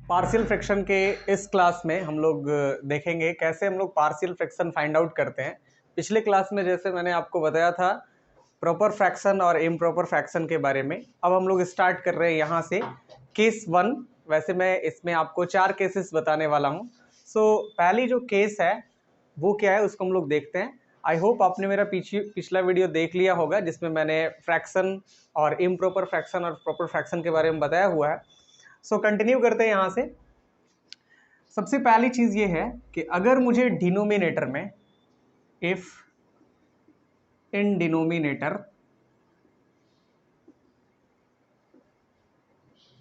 Partial fraction के इस class में हम लोग देखेंगे कैसे हम लोग पार्शियल फ्रैक्शन फाइंड आउट करते हैं। पिछले क्लास में जैसे मैंने आपको बताया था प्रॉपर फ्रैक्शन और इम्प्रॉपर फ्रैक्शन के बारे में, अब हम लोग स्टार्ट कर रहे हैं यहाँ से केस 1। वैसे मैं इसमें आपको 4 केसेस बताने वाला हूँ। सो पहली जो केस है वो क्या है उसको हम लोग देखते हैं। आई होप आपने मेरा पिछला वीडियो देख लिया होगा जिसमें मैंने फ्रैक्शन और इम्प्रॉपर फ्रैक्शन और प्रॉपर फ्रैक्शन के बारे में बताया हुआ है। सो कंटिन्यू करते हैं यहाँ से। सबसे पहली चीज ये है कि अगर मुझे डिनोमिनेटर में इफ इन डिनोमिनेटर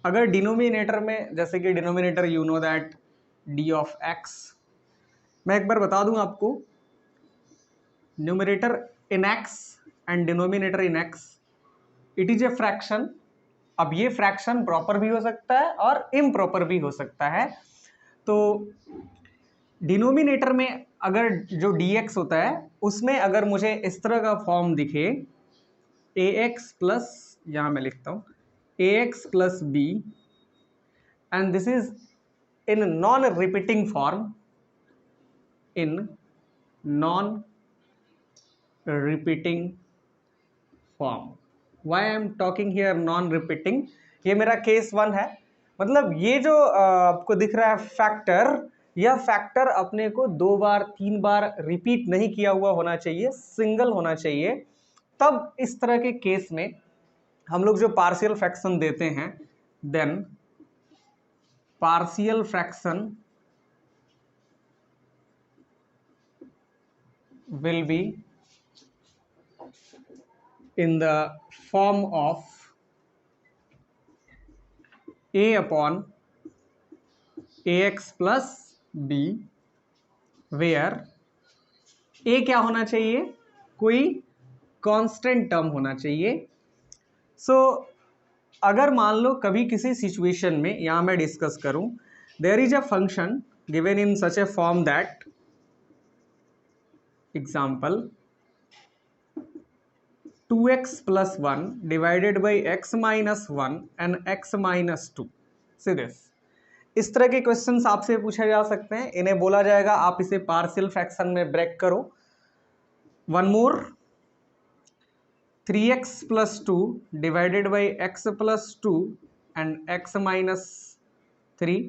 अगर डिनोमिनेटर में जैसे कि denominator you know that D of x, मैं एक बार बता दूं आपको, numerator in x and denominator in x, it is a fraction. अब ये फ्रैक्शन प्रॉपर भी हो सकता है और इम्प्रॉपर भी हो सकता है। तो डिनोमिनेटर में अगर जो dx होता है उसमें अगर मुझे इस तरह का फॉर्म दिखे ax प्लस, यहां मैं लिखता हूं ax plus B, and this is in non repeating form, in non repeating form. Why I am talking here non repeating, ये मेरा केस 1 है। मतलब ये जो आपको दिख रहा है फैक्टर, यह फैक्टर अपने को 2 बार 3 बार रिपीट नहीं किया हुआ होना चाहिए, सिंगल होना चाहिए। तब इस तरह के केस में हम लोग जो पार्शियल फ्रैक्शन देते हैं, then partial fraction will be in the form of a upon ax plus b, where a क्या होना चाहिए, कोई कांस्टेंट टर्म होना चाहिए। सो अगर मान लो कभी किसी सिचुएशन में, यहां मैं डिस्कस करूं, there is a function given in such a form that example 2x plus 1 divided by x minus 1 and x minus 2। See this, इस तरह के क्वेश्चंस आपसे पूछे जा सकते हैं। इन्हें बोला जाएगा आप इसे पार्शियल फ्रैक्शन में ब्रेक करो। One more, 3x plus 2 divided by x plus 2 and x minus 3,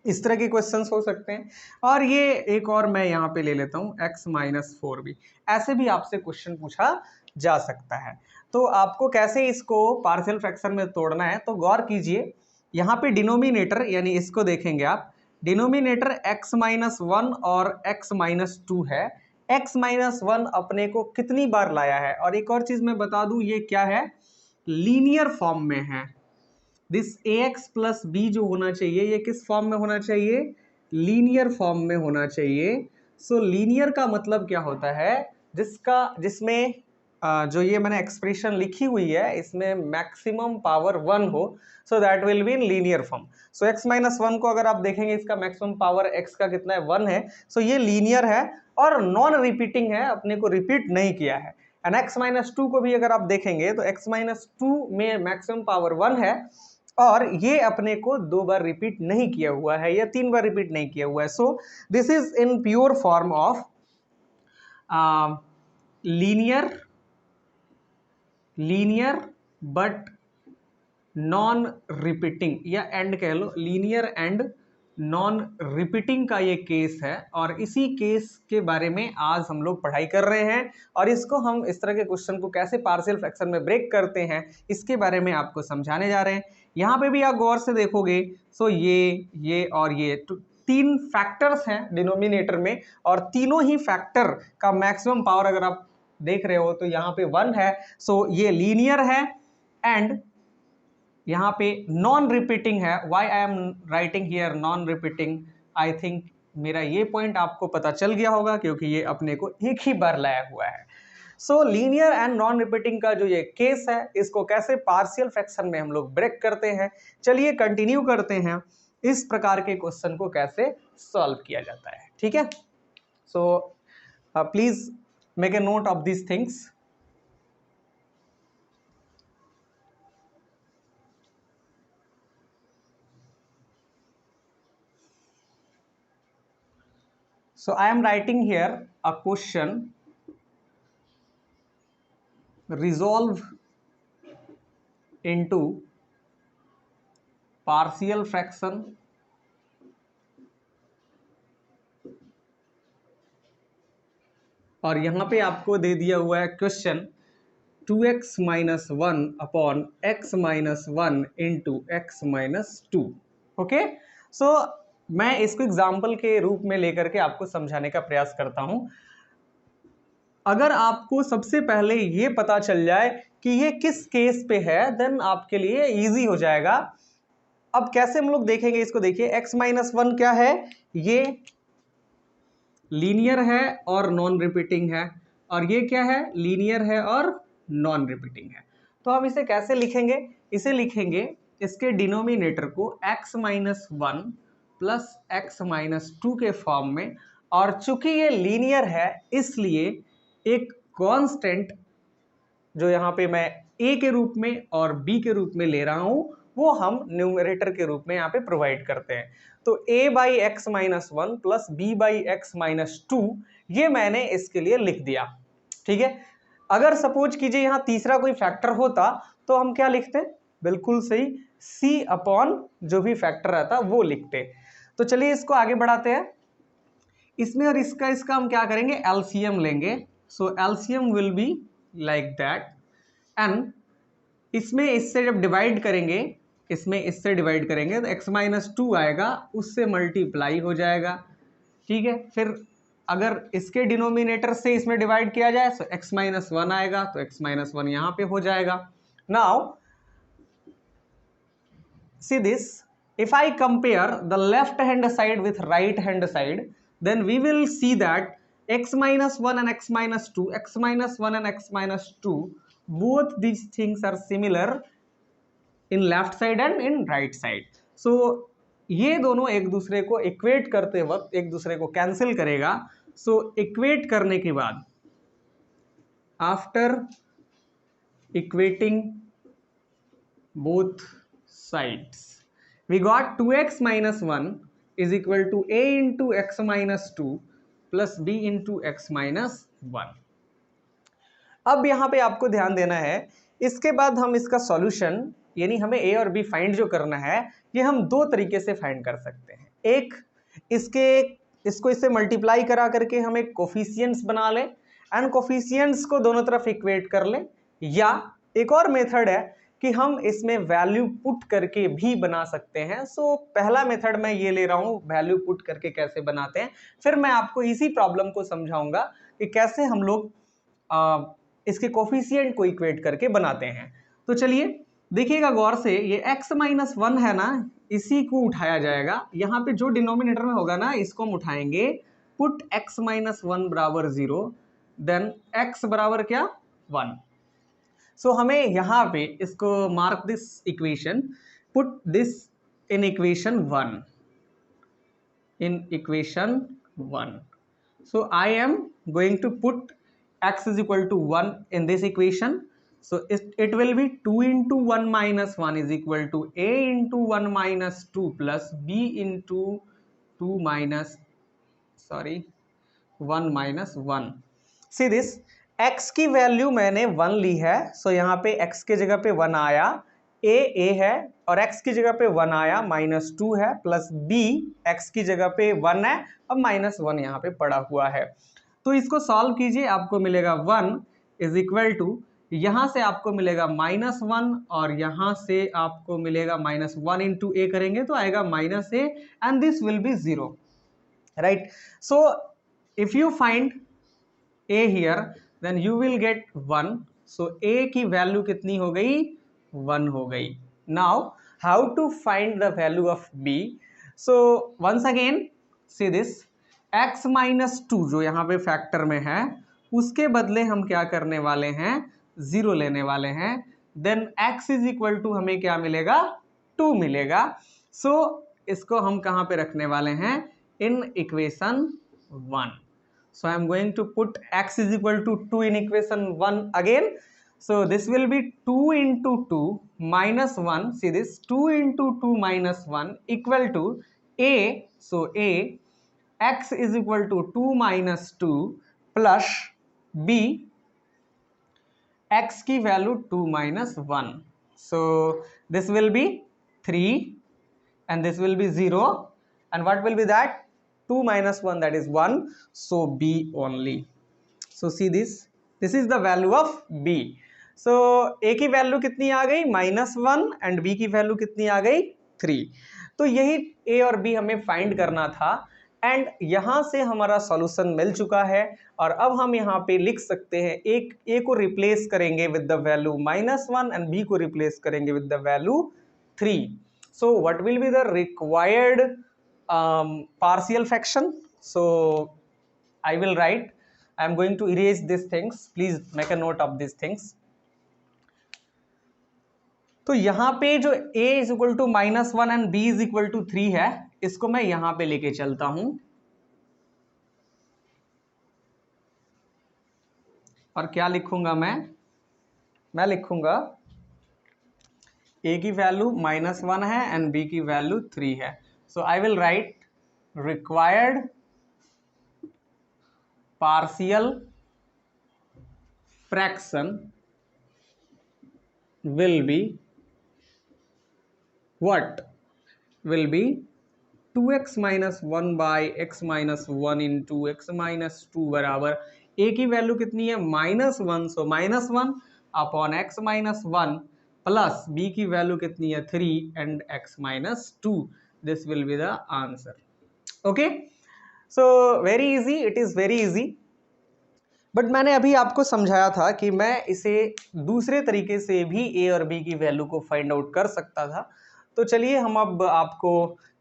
इस तरह के क्वेश्चंस हो सकते हैं। और ये एक और मैं यहाँ पे ले लेता हूँ x माइनस 4 भी, ऐसे भी आपसे क्वेश्चन पूछा जा सकता है। तो आपको कैसे इसको पार्शियल फ्रैक्शन में तोड़ना है, तो गौर कीजिए, यहाँ पे डिनोमिनेटर यानी इसको देखेंगे आप, डिनोमिनेटर x माइनस 1 और x माइनस 2 है। x माइनस 1 अपने को कितनी बार लाया है, और एक और चीज मैं बता दूं, ये क्या है, लीनियर फॉर्म में है। दिस ax प्लस बी जो होना चाहिए ये किस फॉर्म में होना चाहिए, लीनियर फॉर्म में होना चाहिए। सो लीनियर का मतलब क्या होता है, जिसमें जो ये मैंने एक्सप्रेशन लिखी हुई है इसमें मैक्सिमम पावर 1 हो, so that will be in linear form. So x minus 1 को अगर आप देखेंगे इसका मैक्सिमम पावर x का कितना है, 1 है। सो ये लीनियर है और नॉन रिपीटिंग है, अपने को रिपीट नहीं किया है। एंड x माइनस 2 को भी अगर आप देखेंगे तो x माइनस 2 में मैक्सिमम पावर 1 है और ये अपने को 2 बार रिपीट नहीं किया हुआ है या 3 बार रिपीट नहीं किया हुआ है। सो this is in pure form of linear but non repeating, या एंड कह लो, लीनियर एंड नॉन रिपीटिंग का ये केस है। और इसी केस के बारे में आज हम लोग पढ़ाई कर रहे हैं, और इसको हम इस तरह के क्वेश्चन को कैसे पार्शियल फ्रैक्शन में ब्रेक करते हैं इसके बारे में आपको समझाने जा रहे हैं। यहाँ पे भी आप गौर से देखोगे, सो ये और ये 3 फैक्टर्स हैं डिनोमिनेटर में, और तीनों ही फैक्टर का मैक्सिमम पावर अगर आप देख रहे हो तो यहाँ पे 1 है। सो ये लीनियर है एंड यहाँ पे नॉन रिपीटिंग है। Why I am writing here non repeating, I think मेरा ये पॉइंट आपको पता चल गया होगा क्योंकि ये अपने को एक ही बार लाया हुआ है। सो लीनियर एंड नॉन रिपीटिंग का जो ये केस है इसको कैसे पार्शियल फ्रैक्शन में हम लोग ब्रेक करते हैं, चलिए कंटिन्यू करते हैं इस प्रकार के क्वेश्चन को कैसे सॉल्व किया जाता है। ठीक है, so please make a note of these things. So I am writing here a question, resolve into partial fraction और यहां पे आपको दे दिया हुआ है question 2x minus one upon x minus one into X minus two. Okay, so मैं इसको example के रूप में लेकर के आपको समझाने का प्रयास करता हूं। अगर आपको सबसे पहले ये पता चल जाए कि ये किस केस पे है, देन आपके लिए इजी हो जाएगा। अब कैसे हम लोग देखेंगे इसको, देखिए x माइनस वन क्या है, ये लीनियर है और नॉन रिपीटिंग है, और ये क्या है, लीनियर है और नॉन रिपीटिंग है। तो हम इसे कैसे लिखेंगे, इसे लिखेंगे इसके डिनोमिनेटर को x minus one plus x minus to के फॉर्म में, और चूंकि ये लीनियर है इसलिए एक कांस्टेंट जो यहाँ पे मैं a के रूप में और b के रूप में ले रहा हूं वो हम न्यूमरेटर के रूप में यहाँ पे प्रोवाइड करते हैं। तो a by x minus one plus b by x minus two, ये मैंने इसके लिए लिख दिया। ठीक है, अगर सपोज कीजिए यहाँ तीसरा कोई फैक्टर होता तो हम क्या लिखते, बिल्कुल सही, c अपॉन जो भी फैक्टर रहता वो लिखते। तो चलिए इसको आगे बढ़ाते हैं, इसमें और इसका हम क्या करेंगे, एलसीएम लेंगे। So LCM will be like that, and इसमें इससे जब डिवाइड करेंगे, इसमें इससे डिवाइड करेंगे तो x माइनस टू आएगा, उससे मल्टीप्लाई हो जाएगा। ठीक है, फिर अगर इसके डिनोमिनेटर से इसमें डिवाइड किया जाए तो x माइनस वन आएगा, तो x माइनस वन यहाँ पे हो जाएगा। Now see this, if I compare the left hand side with right hand side, then we will see that x minus 1 and x minus 2, x minus 1 and x minus 2, both these things are similar in left side and in right side. So ये दोनों एक दूसरे को equate करते वक्त एक दूसरे को कैंसिल करेगा। सो इक्वेट करने के बाद, after equating both sides, we got 2x minus 1 is equal to a into x minus 2 plus b into x minus 1। अब यहाँ पे आपको ध्यान देना है, इसके बाद हम इसका सॉल्यूशन, यानी हमें a और b फाइंड जो करना है, ये हम दो तरीके से फाइंड कर सकते हैं। एक, इसको इससे मल्टीप्लाई करा करके हम एक कोफिशिएंट्स बना लें एंड कोफिशिएंट्स को दोनों तरफ इक्वेट कर लें, या एक और मेथड है कि हम इसमें वैल्यू पुट करके भी बना सकते हैं। सो पहला मेथड मैं ये ले रहा हूँ, वैल्यू पुट करके कैसे बनाते हैं, फिर मैं आपको इसी प्रॉब्लम को समझाऊंगा कि कैसे हम लोग इसके कोफिशिएंट को इक्वेट करके बनाते हैं। तो चलिए देखिएगा गौर से, ये x माइनस वन है ना, इसी को उठाया जाएगा, यहाँ पे जो डिनोमिनेटर में होगा ना इसको हम उठाएंगे, पुट x माइनस वन बराबर 0, देन x बराबर क्या, 1। सो हमें यहाँ पे इसको mark this equation, put this in equation 1, in equation 1. So I am going to put x is equal to 1 in this equation. So it will be 2 into 1 minus 1 is equal to a into 1 minus 2 plus b into 2 minus 1 minus 1. See this, x की value मैंने 1 ली है, सो यहाँ पे x के जगह पे 1 आया, a है, और x की जगह पे 1 आया, माइनस 2 है, प्लस b x की जगह पे 1 है, अब माइनस 1 यहाँ पे पड़ा हुआ है। तो इसको सॉल्व कीजिए, आपको मिलेगा 1 इज इक्वल टू, यहाँ से आपको मिलेगा माइनस 1 और यहाँ से आपको मिलेगा माइनस 1 इंटू ए करेंगे तो आएगा minus A, and this will B 0, right. So if you find a here then you will get 1, so a की वैल्यू कितनी हो गई, 1 हो गई। now how to find the value of b, so once again see this, x minus 2 जो यहाँ पे factor में है उसके बदले हम क्या करने वाले हैं, 0 लेने वाले हैं, then x is equal to हमें क्या मिलेगा, 2 मिलेगा। so इसको हम कहाँ पे रखने वाले हैं, in equation 1। So I am going to put x is equal to 2 in equation 1 again. So this will be 2 into 2 minus 1. See this, 2 into 2 minus 1 equal to a. So a x is equal to 2 minus 2 plus b x की value 2 minus 1. So this will be 3 and this will be 0, and what will be that? 2 minus 1, that is 1, so b only. So see this is the value of b. So a की value कितनी आ गई? -1 and b की value कितनी आ गई? 3. तो यही a और b हमें फाइंड करना था, एंड यहां से हमारा सॉल्यूशन मिल चुका है. और अब हम यहाँ पे लिख सकते हैं, एक a को रिप्लेस करेंगे with the value -1 and b को रिप्लेस करेंगे with the value 3. So what will be the required partial fraction? So I will write, I am going to erase these things, please make a note of these things. तो यहाँ पे जो a is equal to -1 and b is equal to 3 है, इसको मैं यहाँ पे लेके चलता हूं और क्या लिखूंगा मैं लिखूंगा a की वैल्यू -1 है एंड b की वैल्यू 3 है. So I will write required partial fraction will be what? Will be 2x minus 1 by x minus 1 into x minus 2 बराबर a की वैल्यू कितनी है? -1, सो -1 upon x minus 1 plus b की value कितनी है? 3 and x minus 2. This will be the answer. Okay, so very easy, it is very easy. But मैंने अभी आपको समझाया था कि मैं इसे दूसरे तरीके से भी a और b की वैल्यू को फाइंड आउट कर सकता था. तो चलिए हम अब आपको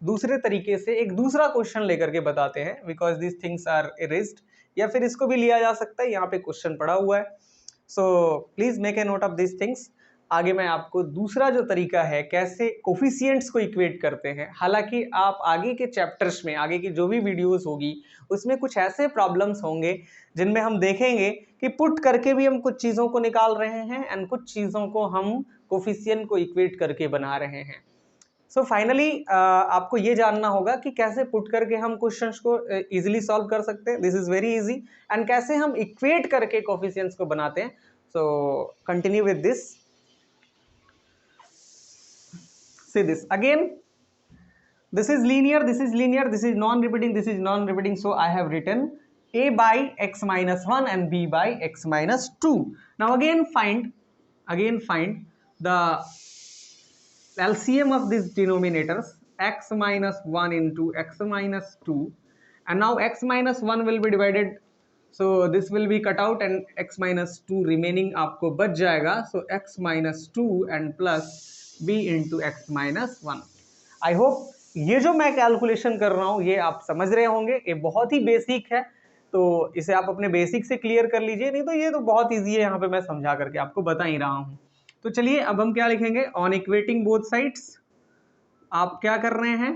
दूसरे तरीके से एक दूसरा क्वेश्चन लेकर के बताते हैं, because this things are erased. या फिर इसको भी लिया जा सकता है, यहाँ पे क्वेश्चन पड़ा हुआ है. So please make a note of this things. आगे मैं आपको दूसरा जो तरीका है कैसे कोफिशिएंट्स को इक्वेट करते हैं, हालांकि आप आगे के चैप्टर्स में, आगे की जो भी वीडियोस होगी उसमें कुछ ऐसे प्रॉब्लम्स होंगे जिनमें हम देखेंगे कि पुट करके भी हम कुछ चीज़ों को निकाल रहे हैं एंड कुछ चीज़ों को हम कोफिशिएंट को इक्वेट करके बना रहे हैं. सो फाइनली आपको ये जानना होगा कि कैसे पुट करके हम क्वेश्चंस को इजीली सॉल्व कर सकते हैं. This is very easy. And कैसे हम इक्वेट करके कोफिशिएंट्स को बनाते हैं. So continue with this. See this again, this is linear, this is linear, this is non-repeating, this is non-repeating, so I have written a by x minus 1 and b by x minus 2. Now again find the LCM of these denominators, x minus 1 into x minus 2, and now x minus 1 will be divided, so this will be cut out and x minus 2 remaining आपको बच जाएगा. So x minus 2 and plus b into x minus 1. I hope ये जो मैं calculation कर रहा हूँ ये आप समझ रहे होंगे. ये बहुत ही बेसिक है, तो इसे आप अपने बेसिक से क्लियर कर लीजिए, नहीं तो ये तो बहुत ईजी है, यहाँ पे मैं समझा करके आपको बता ही रहा हूँ. तो चलिए अब हम क्या लिखेंगे? On equating both sides. आप क्या कर रहे हैं?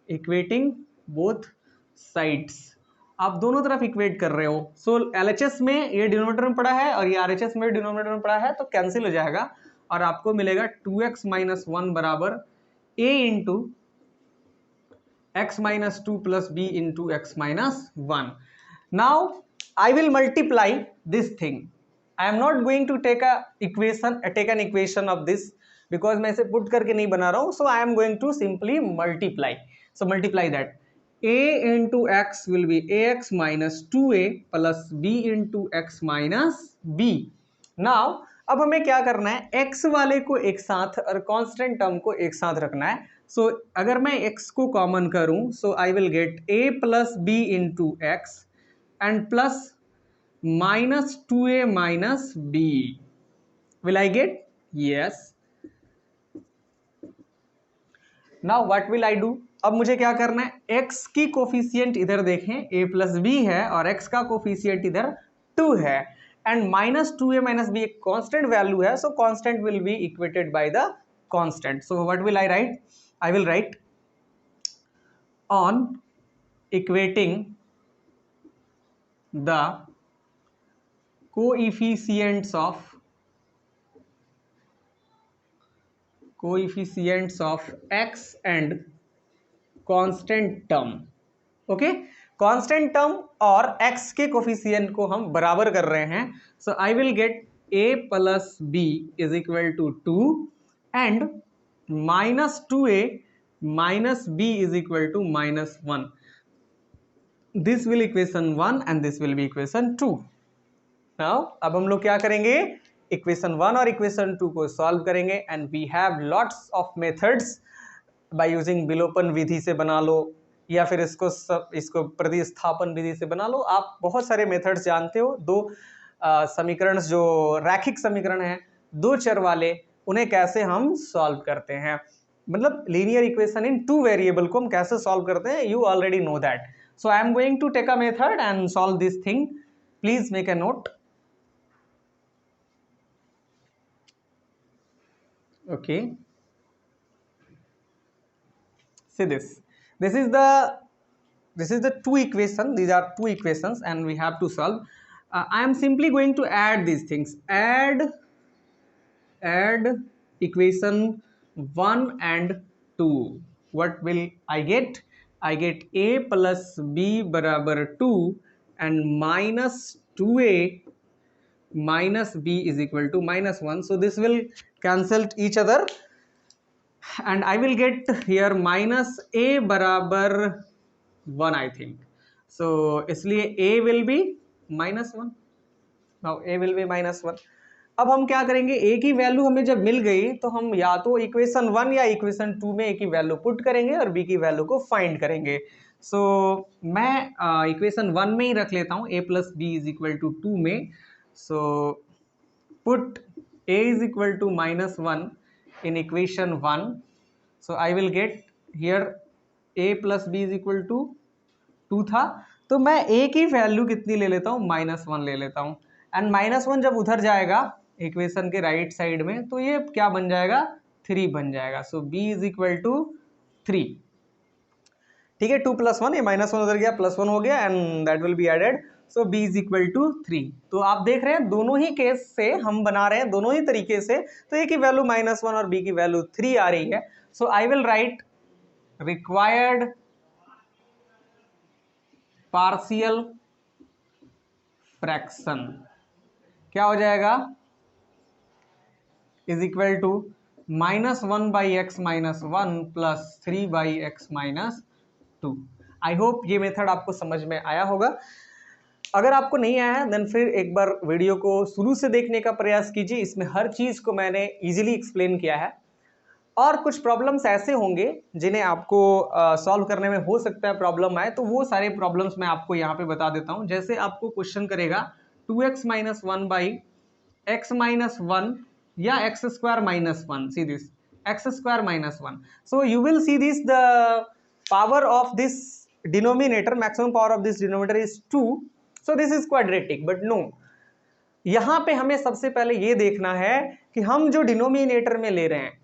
इक्वेटिंग बोथ साइड्स, आप दोनों तरफ इक्वेट कर रहे हो. सो LHS में ये डिनोमिनेटर में पड़ा है और ये RHS में डिनोमिनेटर में पड़ा है, तो कैंसिल हो जाएगा और आपको मिलेगा 2x minus 1 बराबर a into x minus 2 plus b into x minus 1. Now I will multiply this thing. I am not going to take an equation of this because मैं इसे पुट करके नहीं बना रहा हूँ. So I am going to simply multiply. So multiply that. a into x will be ax minus 2a plus b into x minus b. Now अब हमें क्या करना है? x वाले को एक साथ और कांस्टेंट टर्म को एक साथ रखना है. सो अगर मैं x को कॉमन करूं, so I will get a plus b into x and plus -2a minus b. Will I get? Yes. Now what will I do? अब मुझे क्या करना है? x की कोफिशिएंट इधर देखें, a प्लस बी है और x का कोफिशिएंट इधर 2 है, and -2a minus b एक constant value है, so constant will be equated by the constant. So what will I write? I will write on equating the coefficients of x and constant term. Okay, constant term और x के coefficient को हम बराबर कर रहे हैं, so I will get a plus b is equal to 2 and -2a minus b is equal to -1. This will equation 1 and this will be equation 2. Now अब हम लोग क्या करेंगे, इक्वेशन 1 और इक्वेशन 2 को सॉल्व करेंगे and we have lots of methods by using विलोपन विधि से बना लो या फिर इसको प्रतिस्थापन विधि से बना लो. आप बहुत सारे मेथड्स जानते हो. दो समीकरण जो रैखिक समीकरण है दो चर वाले, उन्हें कैसे हम सॉल्व करते हैं, मतलब linear equation in two variable को हम कैसे सॉल्व करते हैं, you already know that. So I am going to take a method and solve this thing. Please make a note. Okay, see this is the two equation. These are two equations and we have to solve. I am simply going to add these things. Add equation 1 and 2. What will I get? I get a plus b बराबर 2 and minus 2a minus b is equal to -1. So this will cancel each other and I will get here minus a बराबर 1 I think. So इसलिए a will be -1. Now a will be -1. अब हम क्या करेंगे, a की value हमें जब मिल गई तो हम या तो इक्वेशन 1 या इक्वेशन 2 में a की वैल्यू पुट करेंगे और b की वैल्यू को फाइंड करेंगे. सो मैं इक्वेशन 1 में ही रख लेता हूँ a plus b is equal to 2 में. So put a is equal to -1 in equation 1. So I will get here a plus b is equal to 2 था, तो मैं a की वैल्यू कितनी ले लेता हूँ, -1 ले लेता हूँ. एंड -1 जब उधर जाएगा इक्वेशन के राइट साइड में तो ये क्या बन जाएगा, 3 बन जाएगा. सो b इज इक्वल टू 3. ठीक है, 2 + 1, ये -1 उधर गया, +1 हो गया and that will be added. So b is equal to 3. तो आप देख रहे हैं दोनों ही केस से हम बना रहे हैं, दोनों ही तरीके से. तो a की वैल्यू -1 और b की वैल्यू 3 आ रही है. So I will write required partial fraction. क्या हो जाएगा, is equal to -1/x - 1 plus 3/x - 2. I hope ये मेथड आपको समझ में आया होगा. अगर आपको नहीं आया है देन फिर एक बार वीडियो को शुरू से देखने का प्रयास कीजिए. इसमें हर चीज़ को मैंने इजीली एक्सप्लेन किया है. और कुछ प्रॉब्लम्स ऐसे होंगे जिन्हें आपको सॉल्व करने में हो सकता है प्रॉब्लम आए, तो वो सारे प्रॉब्लम्स मैं आपको यहाँ पे बता देता हूँ. जैसे आपको क्वेश्चन करेगा 2x - 1/x - 1 या x² - 1. See this x² - 1. So you will see this the power of this denominator, maximum power of this denominator is 2. So this is quadratic, but no, यहाँ पे हमें सबसे पहले ये देखना है कि हम जो डिनोमिनेटर में ले रहे हैं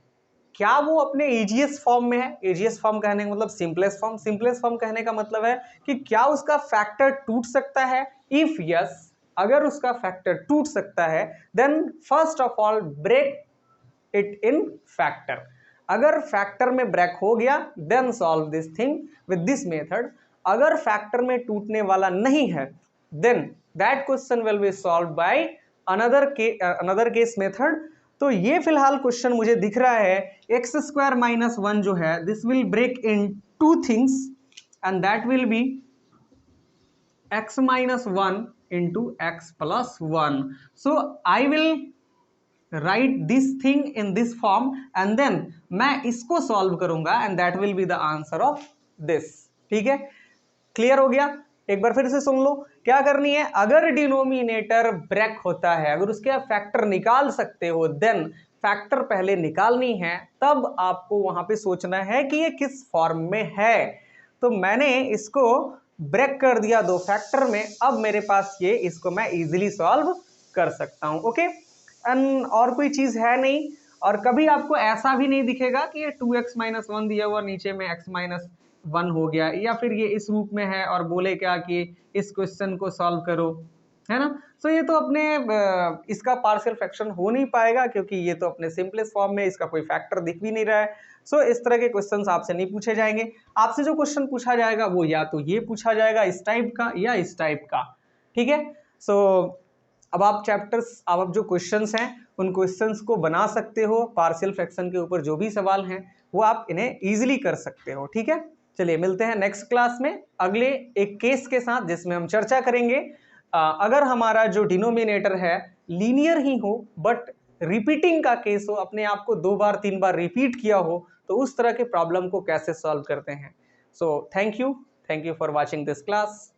क्या वो अपने ईजीएस फॉर्म में है. ईजीएस फॉर्म कहने का मतलब सिंपलेस्ट फॉर्म. सिंपलेस्ट फॉर्म कहने का मतलब है कि क्या उसका फैक्टर टूट सकता है. इफ यस, अगर उसका फैक्टर टूट सकता है then first of all break it in factor. अगर फैक्टर में ब्रेक हो गया then solve this thing with this method. अगर फैक्टर में टूटने वाला नहीं है then that question will be solve by another case method. तो ये फिलहाल क्वेश्चन मुझे दिख रहा है x² - 1 जो है this will break in 2 things and that will be x - 1 into x plus 1. So I will write this thing in this form and then मैं इसको सॉल्व करूंगा and that will be the answer of this. ठीक है, clear हो गया. एक बार फिर से सुन लो क्या करनी है. अगर डिनोमिनेटर ब्रेक होता है, अगर उसके आप फैक्टर निकाल सकते हो देन फैक्टर पहले निकालनी है, तब आपको वहां पे सोचना है कि ये किस फॉर्म में है. तो मैंने इसको ब्रेक कर दिया 2 फैक्टर में. अब मेरे पास ये, इसको मैं इजीली सॉल्व कर सकता हूं. ओके, एंड और कोई चीज है नहीं. और कभी आपको ऐसा भी नहीं दिखेगा कि ये 2x - 1 दिया हुआ नीचे में x - 1 हो गया, या फिर ये इस रूप में है और बोले क्या कि इस क्वेश्चन को सॉल्व करो. है ना। सो ये तो अपने इसका पार्शियल फ्रैक्शन हो नहीं पाएगा क्योंकि ये तो अपने सिंपलेस्ट फॉर्म में, इसका कोई फैक्टर दिख भी नहीं रहा है। सो इस तरह के क्वेश्चंस आपसे नहीं पूछे जाएंगे। आपसे जो क्वेश्चन पूछा जाएगा वो या तो ये पूछा जाएगा इस टाइप का या इस टाइप का, ठीक है। सो अब आप चैप्टर्स, अब जो क्वेश्चंस हैं उन क्वेश्चंस को बना सकते हो, पार्शियल फ्रैक्शन के ऊपर जो भी सवाल हैं वो आप इन्हें इजीली कर सकते हो, ठीक है। चलिए मिलते हैं नेक्स्ट क्लास में अगले एक केस के साथ जिसमें हम चर्चा करेंगे अगर हमारा जो डिनोमिनेटर है लीनियर ही हो बट रिपीटिंग का केस हो, अपने आप को 2 बार 3 बार रिपीट किया हो, तो उस तरह के प्रॉब्लम को कैसे सॉल्व करते हैं। So thank you for watching this class.